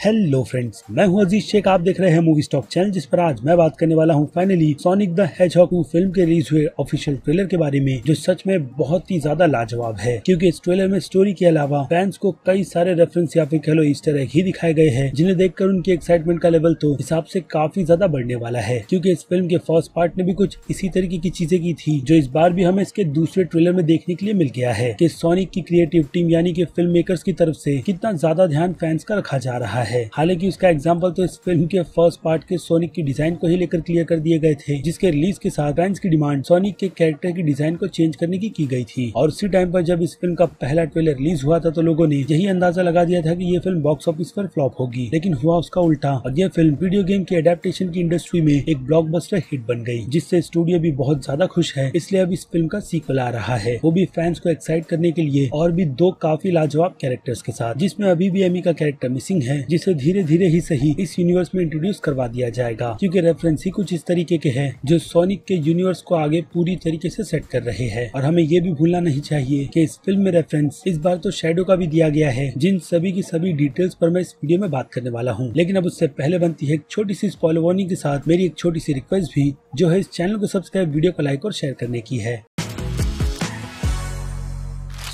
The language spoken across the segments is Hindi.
हेलो फ्रेंड्स, मैं हूं अजीज शेख। आप देख रहे हैं मूवी स्टॉक चैनल, जिस पर आज मैं बात करने वाला हूं finally sonic the hedgehog 2 film के रिलीज हुए ऑफिशियल ट्रेलर के बारे में, जो सच में बहुत ही ज्यादा लाजवाब है। क्योंकि इस ट्रेलर में स्टोरी के अलावा फैंस को कई सारे रेफरेंस या फिर कह लो ईस्टर एग ही दिखाए गए हैं, जिन्हें देखकर उनकी एक्साइटमेंट का लेवल तो हिसाब से काफी ज्यादा बढ़ने वाला है। क्योंकि इस फिल्म के फर्स्ट पार्ट ने भी कुछ इसी तरीके की चीजें की थी, जो इस बार भी हमें इसके दूसरे ट्रेलर में देखने के लिए मिल गया है कि सोनिक की क्रिएटिव टीम यानी कि फिल्म मेकर्स की तरफ से कितना ज्यादा ध्यान फैंस का रखा जा रहा है। हालांकि उसका एग्जांपल तो इस फिल्म के फर्स्ट पार्ट के सोनिक की डिजाइन को ही लेकर क्लियर कर दिए गए थे, जिसके रिलीज के साथ फैंस की डिमांड सोनिक के कैरेक्टर की डिजाइन को चेंज करने की गई थी। और उसी टाइम पर जब इस फिल्म का पहला ट्रेलर रिलीज हुआ था तो लोगों ने यही अंदाजा लगा दिया था कि ये फिल्म बॉक्स ऑफिस पर फ्लॉप होगी, लेकिन हुआ उसका उल्टा और यह फिल्म वीडियो गेम की एडेप्टेशन की इंडस्ट्री में एक ब्लॉकबस्टर हिट बन गई, जिससे स्टूडियो भी बहुत ज्यादा खुश है। इसलिए अब इस फिल्म का सीक्वल आ रहा है, वो भी फैंस को एक्साइट करने के लिए, और भी दो काफी लाजवाब कैरेक्टर्स के साथ, जिसमें अभी भी एमी का कैरेक्टर मिसिंग है, जिसे धीरे धीरे ही सही इस यूनिवर्स में इंट्रोड्यूस करवा दिया जाएगा। क्योंकि रेफरेंस ही कुछ इस तरीके के हैं जो सोनिक के यूनिवर्स को आगे पूरी तरीके से सेट कर रहे हैं। और हमें ये भी भूलना नहीं चाहिए कि इस फिल्म में रेफरेंस इस बार तो शैडो का भी दिया गया है, जिन सभी की सभी डिटेल्स पर मैं इस वीडियो में बात करने वाला हूँ। लेकिन अब उससे पहले बनती है एक छोटी सी स्पॉइलर वार्निंग के साथ मेरी एक छोटी सी रिक्वेस्ट भी, जो है इस चैनल को सब्सक्राइब, वीडियो को लाइक और शेयर करने की है।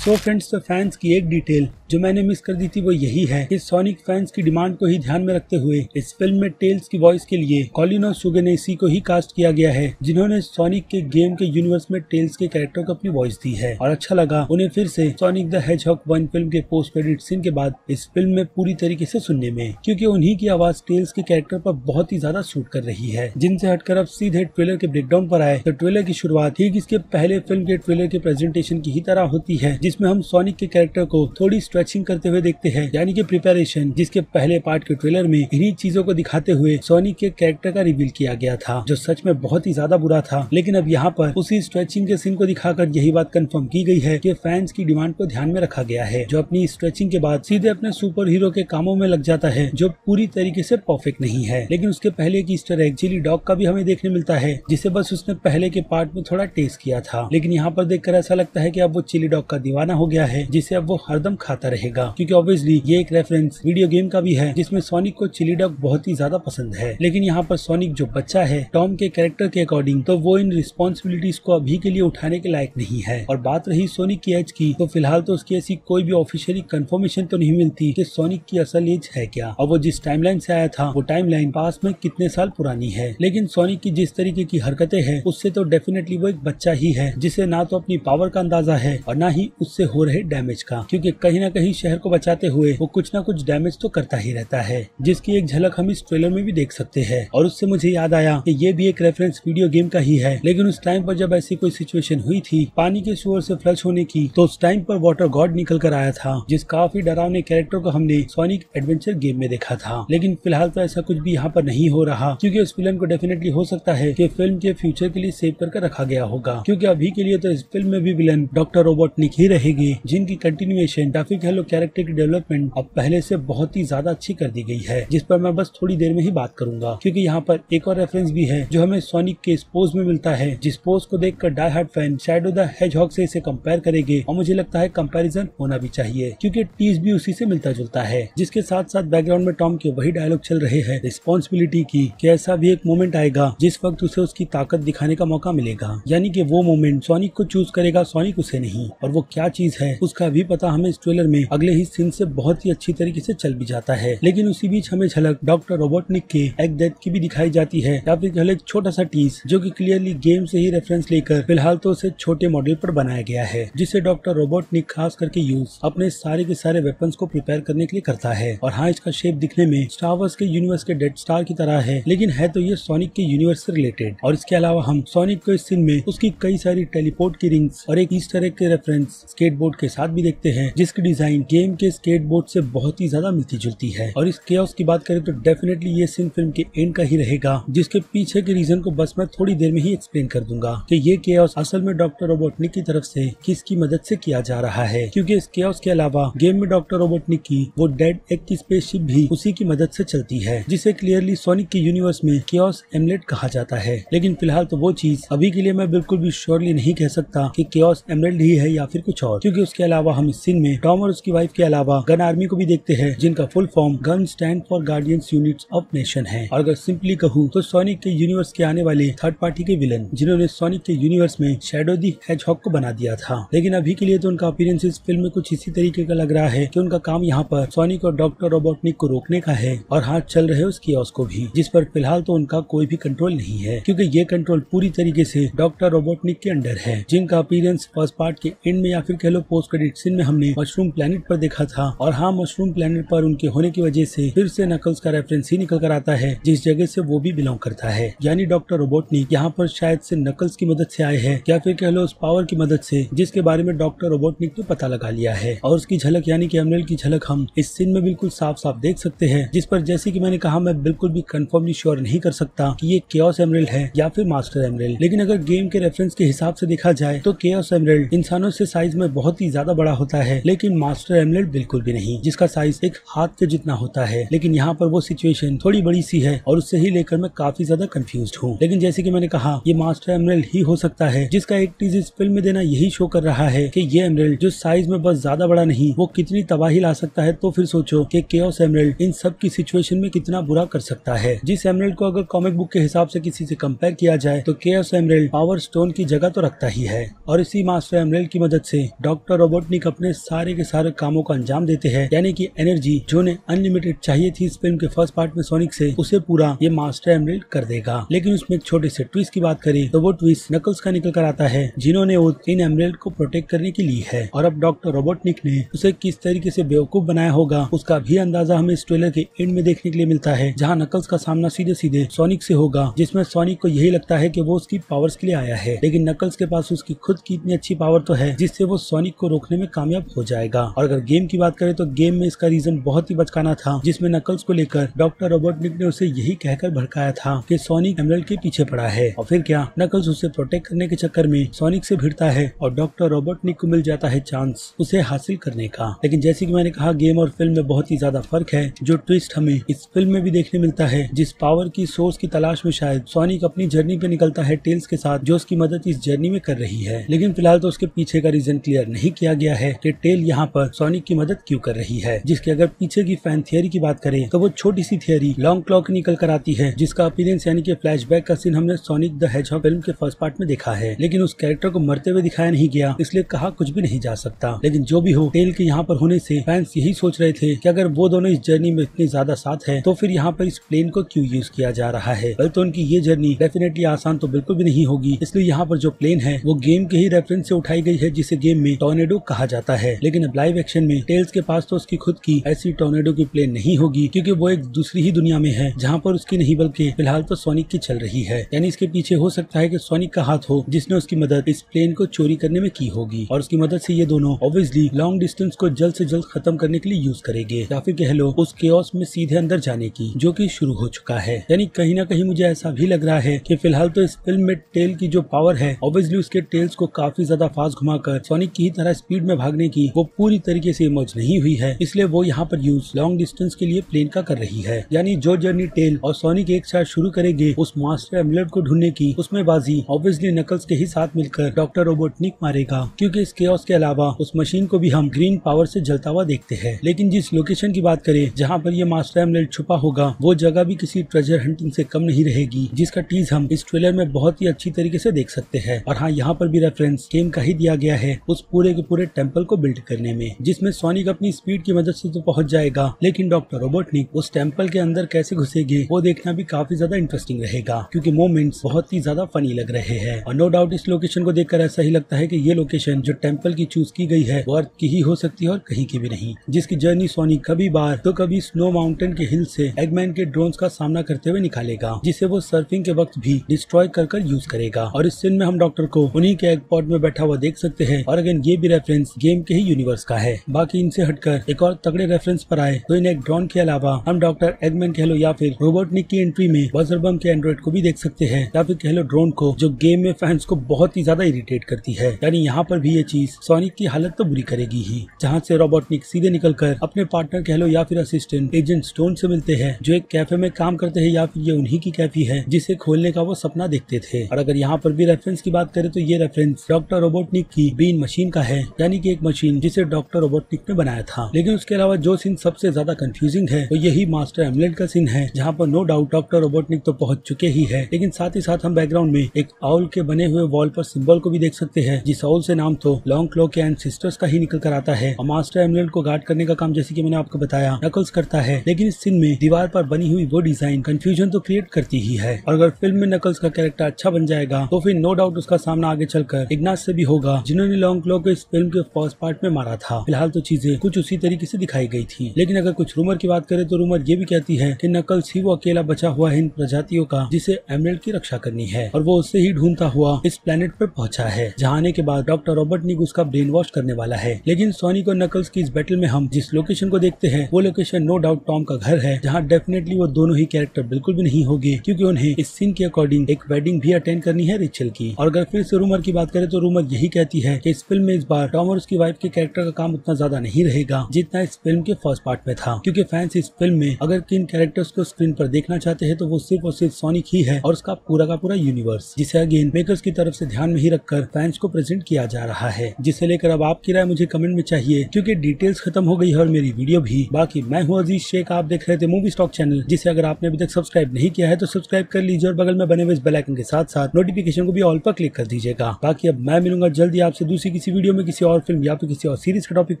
सो फ्रेंड्स, तो फैंस की एक डिटेल जो मैंने मिस कर दी थी वो यही है कि सोनिक फैंस की डिमांड को ही ध्यान में रखते हुए इस फिल्म में टेल्स की वॉइस के लिए कॉलिनो सुगेनेसी को ही कास्ट किया गया है, जिन्होंने सोनिक के गेम के यूनिवर्स में टेल्स के कैरेक्टर को अपनी वॉइस दी है। और अच्छा लगा उन्हें फिर से सोनिक द हेजहॉग 1 फिल्म के पोस्ट क्रेडिट सीन के बाद इस फिल्म में पूरी तरीके से सुनने में, क्योंकि उन्हीं की आवाज टेल्स के कैरेक्टर पर बहुत ही ज्यादा सूट कर रही है। जिनसे हटकर अब सीधे ट्रेलर के ब्रेकडाउन पर आए तो ट्रेलर की शुरुआत ठीक इसके पहले फिल्म के ट्रेलर के प्रेजेंटेशन की ही तरह होती है, जिसमें हम सोनिक के कैरेक्टर को थोड़ी स्ट्रेचिंग करते हुए देखते हैं, यानी कि प्रिपरेशन, जिसके पहले पार्ट के ट्रेलर में इन्हीं चीजों को दिखाते हुए सोनिक के कैरेक्टर का रिवील किया गया था, जो सच में बहुत ही ज्यादा बुरा था। लेकिन अब यहाँ पर उसी स्ट्रेचिंग के सीन को दिखाकर यही बात कंफर्म की गई है कि फैंस की डिमांड को ध्यान में रखा गया है, जो अपनी स्ट्रेचिंग के बाद सीधे अपने सुपर हीरो के कामों में लग जाता है, जो पूरी तरीके से परफेक्ट नहीं है। लेकिन उसके पहले की ईस्टर एग चिली डॉग का भी हमें देखने मिलता है, जिसे बस उसने पहले के पार्ट में थोड़ा टेस्ट किया था। लेकिन यहाँ पर देखकर ऐसा लगता है कि अब वो चिली डॉग का दीवाना हो गया है, जिसे अब वो हरदम खाता रहेगा। क्योंकि ऑब्वियसली ये एक रेफरेंस वीडियो गेम का भी है, जिसमें सोनिक को चिली डॉग बहुत ही ज्यादा पसंद है। लेकिन यहाँ पर सोनिक जो बच्चा है टॉम के कैरेक्टर के अकॉर्डिंग, तो वो इन रिस्पॉन्सिबिलिटीज को अभी के लिए उठाने के लायक नहीं है। और बात रही सोनिक की एज की, तो फिलहाल तो उसकी ऐसी कोई भी ऑफिशियली कंफर्मेशन तो नहीं मिलती कि सोनिक की असल एज है क्या, और वो जिस टाइमलाइन से आया था वो टाइमलाइन पास में कितने साल पुरानी है। लेकिन सोनिक की जिस तरीके की हरकतें हैं, उससे तो डेफिनेटली वो एक बच्चा ही है, जिसे ना तो अपनी पावर का अंदाजा है और ना ही उससे हो रहे डैमेज का। क्योंकि कहीं ना कहीं शहर को बचाते हुए वो कुछ ना कुछ डैमेज तो करता ही रहता है, जिसकी एक झलक हम इस ट्रेलर में भी देख सकते हैं। और उससे मुझे याद आया कि ये भी एक रेफरेंस वीडियो गेम का ही है। लेकिन उस टाइम पर जब ऐसी कोई सिचुएशन हुई थी पानी के सुअर से फ्लश होने की, तो उस टाइम पर वाटर गॉड निकल कर आया था, जिस काफी डरावने कैरेक्टर को हमने सोनिक एडवेंचर गेम में देखा था। लेकिन फिलहाल तो ऐसा कुछ भी यहाँ पर नहीं हो रहा, क्योंकि उस विलन को डेफिनेटली हो सकता है कि फिल्म के फ्यूचर के लिए सेव करके रखा गया होगा। क्योंकि अभी के लिए तो इस फिल्म में भी विलन डॉक्टर रोबोटनिक ही रहेगी, जिनकी कंटिन्यूएशन या फिर कह लो कैरेक्टर की डेवलपमेंट अब पहले से बहुत ही ज्यादा अच्छी कर दी गई है, जिस पर मैं बस थोड़ी देर में ही बात करूंगा। क्योंकि यहाँ पर एक और रेफरेंस भी है जो हमें सोनिक के इस पोज में मिलता है, जिस पोज को देखकर die hard fan Shadow the hedgehog से इसे कंपेयर करेंगे, और मुझे लगता है कंपैरिजन होना भी चाहिए, क्योंकि टीज भी उसी से मिलता जुलता है। जिसके साथ साथ बैकग्राउंड में टॉम के वही डायलॉग चल रहे हैं रिस्पॉन्सिबिलिटी की, कि ऐसा भी एक मोमेंट आएगा जिस वक्त उसे उसकी ताकत दिखाने का मौका मिलेगा, यानी कि वो मोमेंट सोनिक को चूज करेगा, सोनिक उसे नहीं। और वो क्या चीज है उसका भी पता हमें इस ट्रेलर में अगले ही सीन से बहुत ही अच्छी तरीके से चल भी जाता है। लेकिन उसी बीच हमें झलक डॉक्टर रोबोटनिक के एग डेथ की भी दिखाई जाती है, या फिर एक छोटा सा टीज जो कि क्लियरली गेम से ही रेफरेंस लेकर फिलहाल तो उसे छोटे मॉडल पर बनाया गया है, जिसे डॉक्टर रोबोटनिक खास करके यूज अपने सारे के सारे वेपन्स को प्रिपेयर करने के लिए करता है। और हाँ, इसका शेप दिखने में स्टार वार्स के यूनिवर्स के डेड स्टार की तरह है, लेकिन है तो ये सोनिक के यूनिवर्स से रिलेटेड। और इसके अलावा हम सोनिक को इस सीन में उसकी कई सारी टेलीपोर्ट की रिंग्स और एक ईस्टर एग के रेफरेंस स्केटबोर्ड के साथ भी देखते हैं, जिसकी डिजाइन गेम के स्केटबोर्ड से बहुत ही ज्यादा मिलती जुलती है। और इस केओस की बात करें तो डेफिनेटली ये सीन फिल्म के एंड का ही रहेगा, जिसके पीछे के रीजन को बस मैं थोड़ी देर में ही एक्सप्लेन कर दूंगा कि ये केओस असल में डॉक्टर रोबोटनिक की तरफ से किसकी मदद से किया जा रहा है। क्योंकि इस केओस के अलावा गेम में डॉक्टर रोबोटनिक की वो डेड एग की स्पेसशिप भी उसी की मदद से चलती है, जिसे क्लियरली सोनिक के यूनिवर्स में केओस एमलेट कहा जाता है। लेकिन फिलहाल तो वो चीज अभी के लिए मैं बिल्कुल भी श्योरली नहीं कह सकता कि केओस एमलेट ही है या फिर कुछ और, क्योंकि उसके अलावा हम इस सीन में टॉम और उसकी वाइफ के अलावा गन आर्मी को भी देखते हैं, जिनका full form gun stand for guardians units of nation है। और अगर सिंपली कहूँ तो सोनिक के यूनिवर्स के आने वाले थर्ड पार्टी के विलन, जिन्होंने सोनिक के यूनिवर्स में शैडो द हेजहॉग को बना दिया था। लेकिन अभी के लिए तो उनका अपीयरेंस इस फिल्म में कुछ इसी तरीके का लग रहा है कि उनका काम यहाँ पर सोनिक और डॉक्टर रोबोटनिक को रोकने का है और हाथ चल रहे उस कियोस को भी, जिस पर फिलहाल तो उनका कोई भी कंट्रोल नहीं है, क्योंकि ये कंट्रोल पूरी तरीके से डॉक्टर रोबोटनिक के अंडर है, जिनका अपीयरेंस फर्स्ट पार्ट के एंड में या फिर कह लो पोस्ट क्रेडिट सीन में हमने मशरूम प्लेनेट पर देखा था। और हाँ, मशरूम प्लेनेट पर उनके होने की वजह से फिर से नकल्स का रेफरेंस ही निकल कर आता है, जिस जगह से वो भी बिलोंग करता है। यानी डॉक्टर रोबोटनिक यहाँ पर शायद से नकल्स की मदद से आए हैं या फिर कह लो उस पावर की मदद से जिसके बारे में डॉक्टर रोबोटनिक ने पता लगा लिया है। और उसकी झलक यानी कि एमरेल्ड की झलक हम इस सीन में बिल्कुल साफ साफ देख सकते हैं, जिस पर जैसे कि मैंने कहा मैं बिल्कुल भी कंफर्मली श्योर नहीं कर सकता कि ये केओस एमरेल्ड है या फिर मास्टर एमरेल्ड। लेकिन अगर गेम के रेफरेंस के हिसाब से देखा जाए तो केओस एमरेल्ड इंसानों से साइज में बहुत ही ज्यादा बड़ा होता है, लेकिन मास्टर एमरेल्ड बिल्कुल भी नहीं, जिसका साइज एक हाथ के जितना होता है। लेकिन यहाँ पर वो सिचुएशन थोड़ी बड़ी सी है और उससे ही लेकर मैं काफी ज्यादा कंफ्यूज्ड हूँ। लेकिन जैसे कि मैंने कहा ये मास्टर एमरेल्ड ही हो सकता है, जिसका एक टीज इस फिल्म में देना यही शो कर रहा है कि ये एमरेल्ड जो साइज में बस ज्यादा बड़ा नहीं, वो कितनी तबाही ला सकता है। तो फिर सोचो कि केओस एमरेल्ड इन सब की सिचुएशन में कितना बुरा कर सकता है। जिस एमरेल्ड को अगर कॉमिक बुक के हिसाब से किसी से कंपेयर किया जाए तो केओस एमरेल्ड पावर स्टोन की जगह तो रखता ही है। और इसी मास्टर एमरेल्ड की मदद से डॉक्टर रोबोटनिक अपने सारे के सारे कामों को अंजाम देते हैं, यानी कि एनर्जी जो उन्हें अनलिमिटेड चाहिए थी इस फिल्म के फर्स्ट पार्ट में सोनिक से, उसे पूरा ये मास्टर एमरेल्ड कर देगा। लेकिन उसमें एक छोटे से ट्विस्ट की बात करें तो वो ट्विस्ट नकल्स का निकल कर आता है, जिन्होंने वो इन एमरेल्ड को प्रोटेक्ट करने की ली है। और अब डॉक्टर रोबोटनिक ने उसे किस तरीके से बेवकूफ बनाया होगा उसका भी अंदाजा हमें इस ट्रेलर के एंड में देखने के लिए मिलता है, जहाँ नकल्स का सामना सीधे सीधे सोनिक से होगा, जिसमें सोनिक को यही लगता है कि वो उसकी पावर्स के लिए आया है। लेकिन नकल्स के पास उसकी खुद की इतनी अच्छी पावर तो है जिससे वो सोनिक को रोकने में कामयाब हो जाएगा। और अगर गेम की बात करें तो गेम में इसका रीजन बहुत ही बचकाना था, जिसमें नकल्स को लेकर डॉक्टर रोबोटनिक ने उसे यही कहकर भड़काया था कि सोनिक एमरेल्ड के पीछे पड़ा है। और फिर क्या, नकल्स उसे प्रोटेक्ट करने के चक्कर में सोनिक से भिड़ता है और डॉक्टर रोबोटनिक को मिल जाता है चांस उसे हासिल करने का। लेकिन जैसे कि मैंने कहा गेम और फिल्म में बहुत ही ज्यादा फर्क है। जो ट्विस्ट हमें इस फिल्म में भी देखने मिलता है, जिस पावर की सोर्स की तलाश में शायद सोनिक अपनी जर्नी पे निकलता है टेल्स के साथ, जो उसकी मदद इस जर्नी में कर रही है। लेकिन फिलहाल तो उसके पीछे का रीजन क्लियर नहीं किया गया है कि टेल यहाँ पर सोनिक की मदद क्यों कर रही है। जिसके अगर पीछे की फैन थियरी की बात करें तो वो छोटी सी थियरी लॉन्ग क्लॉक निकल कर आती है, जिसका अपीयरेंस यानी कि फ्लैशबैक का सीन हमने सोनिक द हेजहॉग फिल्म के फर्स्ट पार्ट में देखा है। लेकिन उस कैरेक्टर को मरते हुए दिखाया नहीं गया, इसलिए कहा कुछ भी नहीं जा सकता। लेकिन जो भी हो, टेल के यहाँ पर होने से फैंस यही सोच रहे थे कि अगर वो दोनों इस जर्नी में इतनी ज्यादा साथ है तो फिर यहाँ पर इस प्लेन को क्यों यूज किया जा रहा है। बल्कि उनकी ये जर्नी डेफिनेटली आसान तो बिल्कुल भी नहीं होगी, इसलिए यहाँ पर जो प्लेन है वो गेम के ही रेफरेंस से उठाई गई है, जिसे गेम में टॉर्नेडो कहा जाता है। लेकिन अब लाइव एक्शन में टेल्स के पास तो उसकी खुद की ऐसी टॉर्नेडो की प्लेन नहीं होगी, क्योंकि वो एक दूसरी ही दुनिया में है जहाँ पर उसकी नहीं बल्कि फिलहाल तो सोनिक की चल रही है। यानी इसके पीछे हो सकता है कि सोनिक का हाथ हो, जिसने उसकी मदद इस प्लेन को चोरी करने में की होगी। और उसकी मदद से ये दोनों ऑब्वियसली लॉन्ग डिस्टेंस को जल्द से जल्द खत्म करने के लिए यूज करेंगे, या फिर कह लो उस केओस में सीधे अंदर जाने की, जो कि शुरू हो चुका है। यानी कहीं ना कहीं मुझे ऐसा भी लग रहा है कि फिलहाल तो इस फिल्म में टेल की जो पावर है, ऑब्वियसली उसके टेल्स को काफी ज्यादा फास्ट घुमाकर सोनिक की तरह स्पीड में भागने की वो पूरी तरीके से इमर्ज नहीं हुई है, इसलिए वो यहाँ पर यूज लॉन्ग डिस्टेंस के लिए प्लेन का कर रही है। यानी जो जर्नी टेल और सोनिक एक साथ शुरू करेंगे उस मास्टर एमलेट को ढूंढने की, उसमें बाजी ऑब्वियसली नकल्स के ही साथ मिलकर डॉक्टर रोबोटनिक मारेगा, क्योंकि इस केओस के अलावा उस मशीन को भी हम ग्रीन पावर से जलता हुआ देखते हैं। लेकिन जिस लोकेशन की बात करें जहाँ पर ये मास्टर एमलेट छुपा होगा, वो जगह भी किसी ट्रेजर हंटिंग से कम नहीं रहेगी, जिसका टीज हम इस ट्रेलर में बहुत ही अच्छी तरीके से देख सकते हैं। और हाँ, यहाँ पर भी रेफरेंस गेम का ही दिया गया है उस पूरे के पूरे टेम्पल को बिल्ड करने में, जिसमें सोनिक अपनी स्पीड की मदद से तो पहुंच जाएगा, लेकिन डॉक्टर रोबोटनिक उस टेम्पल के अंदर कैसे घुसेगी वो देखना भी काफी ज्यादा इंटरेस्टिंग रहेगा, क्योंकि मोमेंट्स बहुत ही ज्यादा फनी लग रहे हैं। और नो डाउट इस लोकेशन को देखकर ऐसा ही लगता है कि ये लोकेशन जो टेम्पल की चूज की गई है वो अर्थ की ही हो सकती है और कहीं की भी नहीं, जिसकी जर्नी सोनिक कभी बार तो कभी स्नो माउंटेन के हिल से एगमैन के ड्रोन्स का सामना करते हुए निकालेगा, जिसे वो सर्फिंग के वक्त भी डिस्ट्रॉय कर यूज करेगा। और इस सीन में हम डॉक्टर को उन्हीं के एग पॉड में बैठा हुआ देख सकते हैं। और अगेन ये भी रेफरेंस गेम के ही यूनिवर्स का है। बाकी इनसे हटकर एक और तगड़े रेफरेंस पर आए तो इन एक ड्रोन के अलावा हम डॉक्टर एगमैन कह लो या फिर रोबोटनिक की एंट्री में बजर बम के एंड्रॉइड को भी देख सकते हैं, या फिर कह लो ड्रोन को, जो गेम में फैंस को बहुत ही ज्यादा इरिटेट करती है। यानी यहाँ पर भी ये चीज सोनिक की हालत तो बुरी करेगी ही, जहाँ से रोबोटनिक सीधे निकलकर अपने पार्टनर कह लो या फिर असिस्टेंट एजेंट स्टोन से मिलते हैं, जो एक कैफे में काम करते हैं, या फिर ये उन्हीं की कैफे है जिसे खोलने का वो सपना देखते थे। और अगर यहाँ पर भी रेफरेंस की बात करें तो ये रेफरेंस डॉक्टर रोबोटनिक की बीन मशीन का है, यानी कि एक मशीन जिसे डॉक्टर रोबोटनिक ने बनाया था। लेकिन उसके अलावा जो सीन सबसे ज्यादा कंफ्यूजिंग है वो यही मास्टर एमुलेट का सीन है, जहाँ पर नो डाउट डॉक्टर रोबोटनिक तो पहुंच चुके ही है, लेकिन साथ ही साथ हम बैकग्राउंड में एक आउल के बने हुए वॉल पर सिंबल को भी देख सकते हैं, जिस आउल से नाम तो लॉन्ग क्लॉ के एंसेस्टर्स का ही निकल कर आता है। और मास्टर एमुलेट को गार्ड करने का काम, जैसे कि मैंने आपको बताया, नकल्स करता है। लेकिन इस सीन में दीवार पर बनी हुई वो डिजाइन कंफ्यूजन तो क्रिएट करती ही है, और अगर फिल्म में नकल्स का कैरेक्टर अच्छा बन जाएगा तो फिर नो डाउट उसका सामना आगे चलकर इग्नास से भी होगा, जिन्होंने लॉन्ग क्लॉ को इस फिल्म के फर्स्ट पार्ट में मारा था। फिलहाल तो चीजें कुछ उसी तरीके से दिखाई गई थी, लेकिन अगर कुछ रूमर की बात करें तो रूमर ये भी कहती है कि नकल्स ही वो अकेला बचा हुआ है इन प्रजातियों का जिसे एमराल्ड की रक्षा करनी है, और वो उससे ही ढूंढता हुआ इस प्लेनेट पर पहुंचा है, जहाँ आने के बाद डॉक्टर रोबोटनिक उसका ब्रेन वॉश करने वाला है। लेकिन सोनिक और नकल्स की इस बैटल में हम जिस लोकेशन को देखते हैं वो लोकेशन नो डाउट टॉम का घर है, जहाँ डेफिनेटली वो दोनों ही कैरेक्टर बिल्कुल भी नहीं होंगे, क्योंकि उन्हें इस सीन के अकॉर्डिंग एक वेडिंग भी अटेंड करनी है रेचल की। और अगर फिर से रूमर की बात करें तो रूमर यही कहती है कि इस फिल्म में इस बार टॉम और उसकी वाइफ के कैरेक्टर का काम उतना ज्यादा नहीं रहेगा जितना इस फिल्म के फर्स्ट पार्ट में था, क्योंकि फैंस इस फिल्म में अगर किन कैरेक्टर्स को स्क्रीन पर देखना चाहते हैं तो वो सिर्फ और सिर्फ सोनिक ही है और उसका पूरा का पूरा यूनिवर्स, जिसे अगेन मेकर्स की तरफ से ध्यान में ही रखकर फैंस को प्रेजेंट किया जा रहा है, जिसे लेकर अब आपकी राय मुझे कमेंट में चाहिए, क्योंकि डिटेल्स खत्म हो गई है और मेरी वीडियो भी। बाकी मैं हूँ अजीज शेख, आप देख रहे थे मूवी स्टॉक चैनल, जिसे अगर आपने अभी तक सब्सक्राइब नहीं किया है तो सब्सक्राइब कर लीजिए और बगल में बने हुए इस बेल आइकन के साथ साथ नोटिफिकेशन को भी ऑल पर क्लिक कर दीजिएगा। बाकी अब मैं मिलूंगा जल्दी आपसे दूसरी किसी वीडियो में किसी और फिल्म या फिर किसी और सीरीज के टॉपिक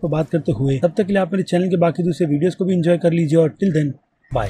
पर बात करते हुए। तब तक के लिए आप मेरे चैनल के बाकी दूसरे वीडियोस को भी एंजॉय कर लीजिए और टिल देन बाय।